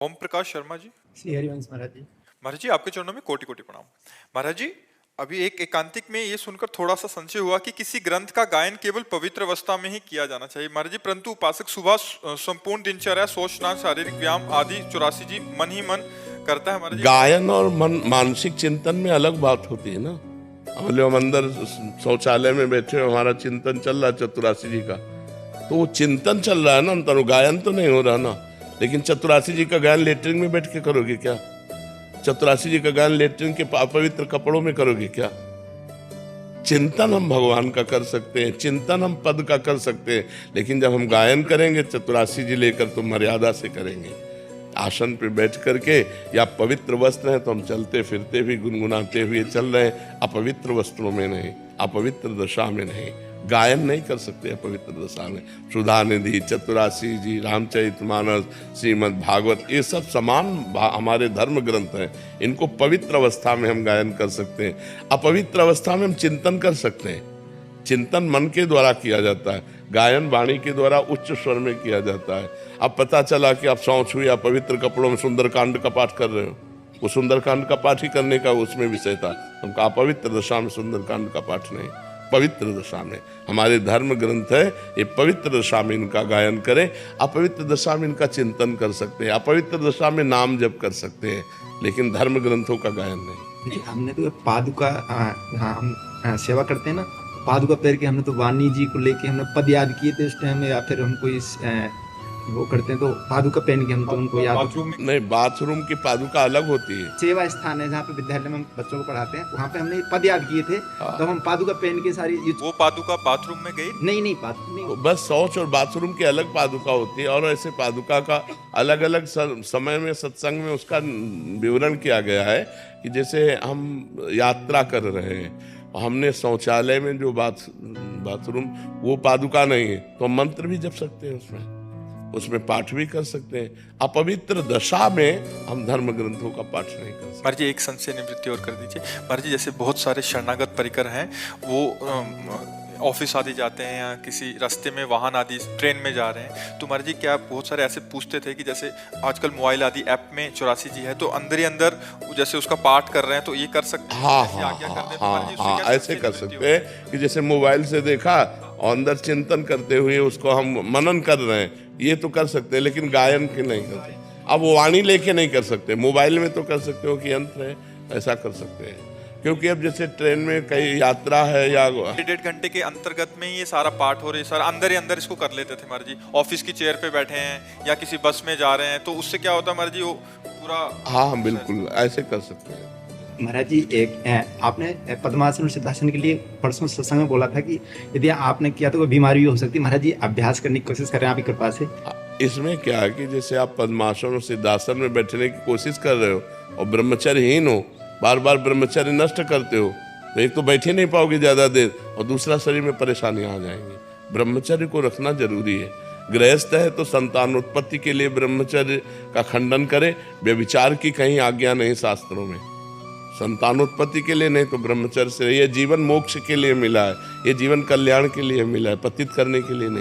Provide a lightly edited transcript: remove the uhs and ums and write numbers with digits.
ओम प्रकाश शर्मा जी। श्री हरिवंश महाराज जी। महाराज जी, आपके चरणों में कोटि कोटि प्रणाम। महाराज जी, अभी एक एकांतिक में ये सुनकर थोड़ा सा संशय हुआ कि किसी ग्रंथ का गायन केवल पवित्र अवस्था में ही किया जाना चाहिए महाराज जी, परंतु उपासक सुबह संपूर्ण दिनचर्या सोच स्नान शारीरिक व्यायाम आदि 84 जी मन ही मन करता है महाराज जी। गायन और मन मानसिक चिंतन में अलग बात होती है ना। हम अंदर शौचालय में बैठे हो, हमारा चिंतन चल रहा है चतुरासी जी का, तो वो चिंतन चल रहा है ना अंतर, गायन तो नहीं हो रहा ना। लेकिन चतुरासी जी का गायन लेटरिन में बैठ के करोगे क्या? चतुरासी जी का गायन लेटरिन के पवित्र कपड़ों में करोगे क्या? चिंतन हम भगवान का कर सकते हैं, चिंतन हम पद का कर सकते हैं, लेकिन जब हम गायन करेंगे चतुरासी जी लेकर तो मर्यादा से करेंगे। आसन पे बैठ करके, या पवित्र वस्त्र है तो हम चलते फिरते भी गुनगुनाते हुए चल रहे हैं, अपवित्र वस्त्रों में नहीं, अपवित्र दशा में नहीं। गायन नहीं कर सकते अपवित्र दशा में। सुधा निधि, चतुरासी जी, रामचरितमानस, श्रीमद् भागवत, ये सब समान हमारे धर्म ग्रंथ हैं। इनको पवित्र अवस्था में हम गायन कर सकते हैं, अपवित्र अवस्था में हम चिंतन कर सकते हैं। चिंतन मन के द्वारा किया जाता है, गायन वाणी के द्वारा उच्च स्वर में किया जाता है। अब पता चला कि आप शौच हुई, आप पवित्र कपड़ों में सुंदरकांड का पाठ कर रहे हो, वो सुंदरकांड का पाठ ही करने का उसमें विषय था, हमको अपवित्र दशा में सुंदरकांड का पाठ नहीं, पवित्र दशा में। हमारे धर्म ग्रंथ है, ये पवित्र दशा में इनका गायन करें, अपवित्र दशा में इनका चिंतन कर सकते हैं, अपवित्र दशा में नाम जप कर सकते हैं, लेकिन धर्म ग्रंथों का गायन नहीं। देखिए, हमने तो पादुका हम सेवा करते हैं ना, पादुका पैर के हमने तो वाणी जी को लेके हमने पद याद किए थे उस टाइम में, या फिर हमको इस वो करते हैं तो पादुका पहन के हम तो उनको याद नहीं। बाथरूम की पादुका अलग होती है। सेवा स्थान है जहाँ पे विद्यालय में हम बच्चों को पढ़ाते हैं, वहाँ पे हमने पद याद किए थे, तो हम पादुका पहन के सारी वो पादुका बाथरूम में गई? नहीं पादुका नहीं। बस शौच और बाथरूम की अलग पादुका होती है, और ऐसे पादुका का अलग अलग समय में सत्संग में उसका विवरण किया गया है कि जैसे हम यात्रा कर रहे हैं, हमने शौचालय में जो बाथरूम, वो पादुका नहीं है, तो हम मंत्र भी जप सकते हैं उसमें पाठ भी कर सकते हैं। अपवित्र दशा में हम धर्म ग्रंथों का पाठ नहीं कर सकते। महाराज जी, एक संशय निवृत्ति और कर दीजिए महाराज जी। जैसे बहुत सारे शरणागत परिकर हैं, वो ऑफिस आदि जाते हैं या किसी रास्ते में वाहन आदि ट्रेन में जा रहे हैं, तो महाराज जी क्या बहुत सारे ऐसे पूछते थे कि जैसे आजकल मोबाइल आदि ऐप में 84 जी है, तो अंदर ही अंदर जैसे उसका पाठ कर रहे हैं, तो ये कर सकते हैं? हाँ, ऐसे कर सकते हैं कि जैसे मोबाइल से देखा और अंदर चिंतन करते हुए उसको हम मनन कर रहे हैं, ये तो कर सकते हैं, लेकिन गायन के नहीं कर सकते। अब वाणी लेके नहीं कर सकते, मोबाइल में तो कर सकते हो कि यंत्र है, ऐसा कर सकते हैं। क्योंकि अब जैसे ट्रेन में कई यात्रा है या 1.5 घंटे के अंतर्गत में ये सारा पाठ हो रही है, सारा अंदर ही अंदर इसको कर लेते थे महाराज जी। ऑफिस की चेयर पे बैठे हैं या किसी बस में जा रहे हैं, तो उससे क्या होता है महाराज जी, वो पूरा। हाँ बिल्कुल ऐसे कर सकते हैं महाराज जी। एक आपने पद्मासन और सिद्धासन के लिए परसों सत्संग में बोला था कि यदि आपने किया तो कोई बीमारी भी हो सकती है। महाराज जी, अभ्यास करने की कोशिश करें आपकी कृपा से। इसमें क्या है कि जैसे आप पद्मासन और सिद्धासन में बैठने की कोशिश कर रहे हो और ब्रह्मचर्यहीन हो, बार बार ब्रह्मचर्य नष्ट करते हो, तो एक तो बैठ ही नहीं पाओगे ज्यादा देर, और दूसरा शरीर में परेशानियां आ जाएंगी। ब्रह्मचर्य को रखना जरूरी है। गृहस्थ है तो संतानोत्पत्ति के लिए ब्रह्मचर्य का खंडन करे, व्यभिचार की कहीं आज्ञा नहीं शास्त्रों में। संतानोत्पत्ति के लिए नहीं तो ब्रह्मचर्य से। ये जीवन मोक्ष के लिए मिला है, ये जीवन कल्याण के लिए मिला है, पतित करने के लिए नहीं।